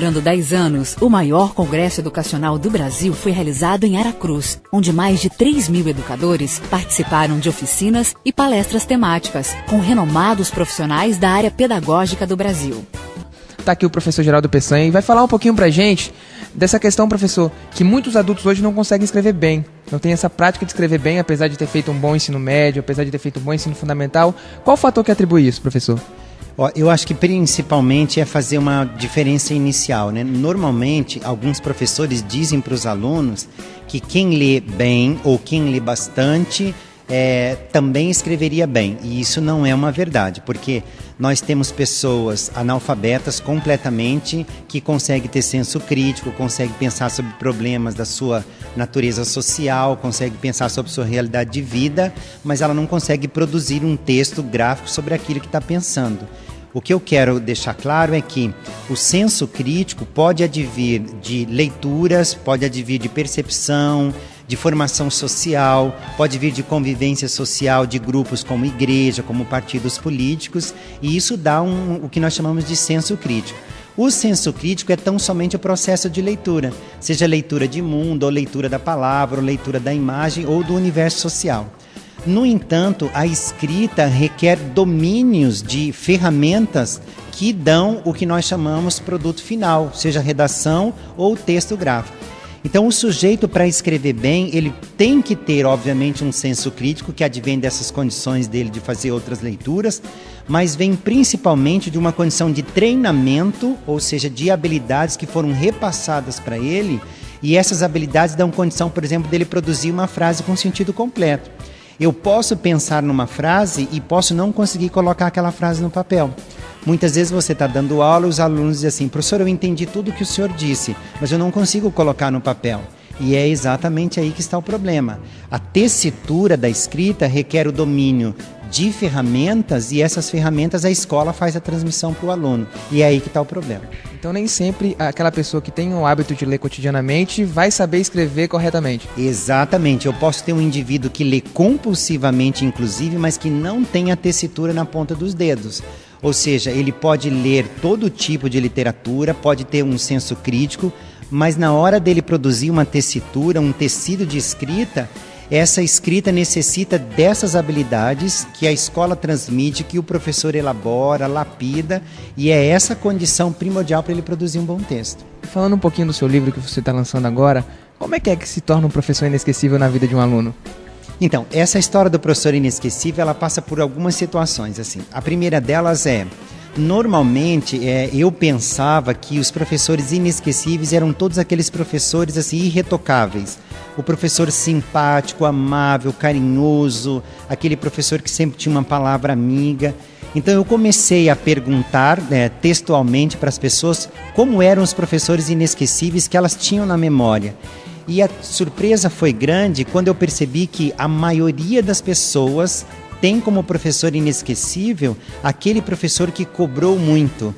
Comemorando 10 anos, o maior congresso educacional do Brasil foi realizado em Aracruz, onde mais de 3.000 educadores participaram de oficinas e palestras temáticas, com renomados profissionais da área pedagógica do Brasil. Está aqui o professor Geraldo Peçanha e vai falar um pouquinho pra gente dessa questão, professor, que muitos adultos hoje não conseguem escrever bem. Não tem essa prática de escrever bem, apesar de ter feito um bom ensino médio, apesar de ter feito um bom ensino fundamental. Qual o fator que atribui isso, professor? Eu acho que principalmente é fazer uma diferença inicial, né? Normalmente, alguns professores dizem para os alunos que quem lê bem ou quem lê bastante também escreveria bem. E isso não é uma verdade, porque nós temos pessoas analfabetas completamente que conseguem ter senso crítico, conseguem pensar sobre problemas da sua natureza social, conseguem pensar sobre sua realidade de vida, mas ela não consegue produzir um texto gráfico sobre aquilo que está pensando. O que eu quero deixar claro é que o senso crítico pode advir de leituras, pode advir de percepção, de formação social, pode vir de convivência social de grupos como igreja, como partidos políticos, e isso dá o que nós chamamos de senso crítico. O senso crítico é tão somente o processo de leitura, seja leitura de mundo, ou leitura da palavra, ou leitura da imagem, ou do universo social. No entanto, a escrita requer domínios de ferramentas que dão o que nós chamamos produto final, seja redação ou texto gráfico. Então, o sujeito, para escrever bem, ele tem que ter, obviamente, um senso crítico que advém dessas condições dele de fazer outras leituras, mas vem principalmente de uma condição de treinamento, ou seja, de habilidades que foram repassadas para ele, e essas habilidades dão condição, por exemplo, dele produzir uma frase com sentido completo. Eu posso pensar numa frase e posso não conseguir colocar aquela frase no papel. Muitas vezes você está dando aula e os alunos dizem assim: professor, eu entendi tudo o que o senhor disse, mas eu não consigo colocar no papel. E é exatamente aí que está o problema. A tessitura da escrita requer o domínio de ferramentas e essas ferramentas a escola faz a transmissão para o aluno. E é aí que está o problema. Então nem sempre aquela pessoa que tem o hábito de ler cotidianamente vai saber escrever corretamente. Exatamente. Eu posso ter um indivíduo que lê compulsivamente, inclusive, mas que não tem a tessitura na ponta dos dedos. Ou seja, ele pode ler todo tipo de literatura, pode ter um senso crítico, mas na hora dele produzir uma tessitura, um tecido de escrita, essa escrita necessita dessas habilidades que a escola transmite, que o professor elabora, lapida, e é essa condição primordial para ele produzir um bom texto. Falando um pouquinho do seu livro que você está lançando agora, como é que se torna um professor inesquecível na vida de um aluno? Então, essa história do professor inesquecível, ela passa por algumas situações, assim. A primeira delas normalmente, eu pensava que os professores inesquecíveis eram todos aqueles professores assim, irretocáveis. O professor simpático, amável, carinhoso, aquele professor que sempre tinha uma palavra amiga. Então eu comecei a perguntar textualmente para as pessoas como eram os professores inesquecíveis que elas tinham na memória. E a surpresa foi grande quando eu percebi que a maioria das pessoas tem como professor inesquecível aquele professor que cobrou muito.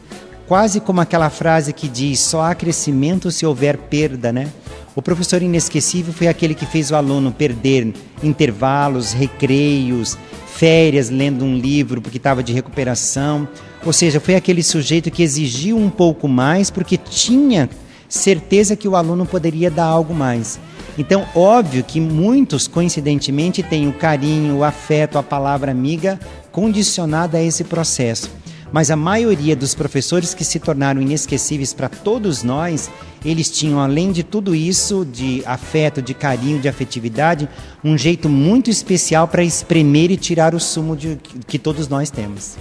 Quase como aquela frase que diz: só há crescimento se houver perda, né? O professor inesquecível foi aquele que fez o aluno perder intervalos, recreios, férias lendo um livro porque estava de recuperação. Ou seja, foi aquele sujeito que exigiu um pouco mais porque tinha certeza que o aluno poderia dar algo mais. Então, óbvio que muitos, coincidentemente, têm o carinho, o afeto, a palavra amiga condicionada a esse processo. Mas a maioria dos professores que se tornaram inesquecíveis para todos nós, eles tinham, além de tudo isso, de afeto, de carinho, de afetividade, um jeito muito especial para espremer e tirar o sumo que todos nós temos.